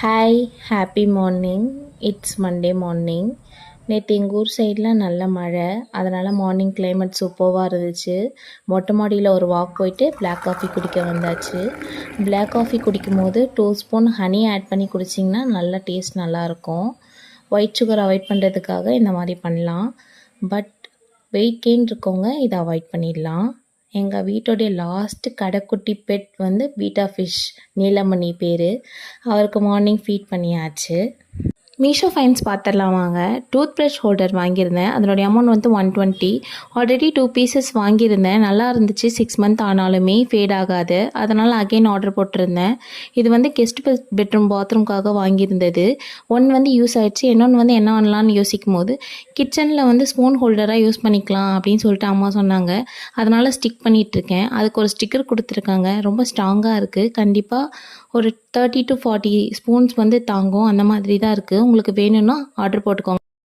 Hi happy morning. It's Monday morning. நேற்று எங்கள் ஊர் சைடில் நல்ல மழை, அதனால் மார்னிங் கிளைமேட் சூப்பராக இருந்துச்சு. மொட்டை மாடியில் ஒரு வாக் போயிட்டு பிளாக் காஃபி குடிக்க வந்தாச்சு. பிளாக் காஃபி குடிக்கும் போது 2 ஸ்பூன் ஹனி ஆட் பண்ணி குடிச்சிங்கன்னா நல்ல டேஸ்ட் நல்லாயிருக்கும். ஒயிட் சுகர் அவாய்ட் பண்ணுறதுக்காக இந்த மாதிரி பண்ணலாம். பட் வெயிட் கெயின் இருக்கவங்க இதை அவாய்ட் பண்ணிடலாம். எங்கள் வீட்டோடைய லாஸ்ட்டு கடைக்குட்டி பெட் வந்து பீட்டா ஃபிஷ், நீலமணி பேர். அவருக்கு மார்னிங் ஃபீட் பண்ணியாச்சு. மீஷோ ஃபைன்ஸ் பார்த்துடலாம் வாங்க. டூத் ப்ரஷ் ஹோல்டர் வாங்கியிருந்தேன். அதனுடைய அமௌண்ட் வந்து 120. ஆல்ரெடி 2 பீசஸ் வாங்கியிருந்தேன். நல்லா இருந்துச்சு. 6 மந்த் ஆனாலுமே ஃபேட் ஆகாது. அதனால் அகெயின் ஆர்டர் போட்டிருந்தேன். இது வந்து கெஸ்ட் பெட்ரூம் பாத்ரூம்காக வாங்கியிருந்தது. ஒன்று வந்து யூஸ் ஆகிடுச்சு. இன்னொன்று வந்து என்ன பண்ணலான்னு யோசிக்கும் போது கிச்சனில் வந்து ஸ்பூன் ஹோல்டராக யூஸ் பண்ணிக்கலாம் அப்படின்னு சொல்லிட்டு அம்மா சொன்னாங்க. அதனால் ஸ்டிக் பண்ணிகிட்ருக்கேன். அதுக்கு ஒரு ஸ்டிக்கர் கொடுத்துருக்காங்க. ரொம்ப ஸ்ட்ராங்காக இருக்குது. கண்டிப்பாக ஒரு 30 to 40 ஸ்பூன்ஸ் வந்து தாங்கும். அந்த மாதிரி தான் இருக்குது. உங்களுக்கு வேணும்னா ஆர்டர் போட்டுக்கோங்க.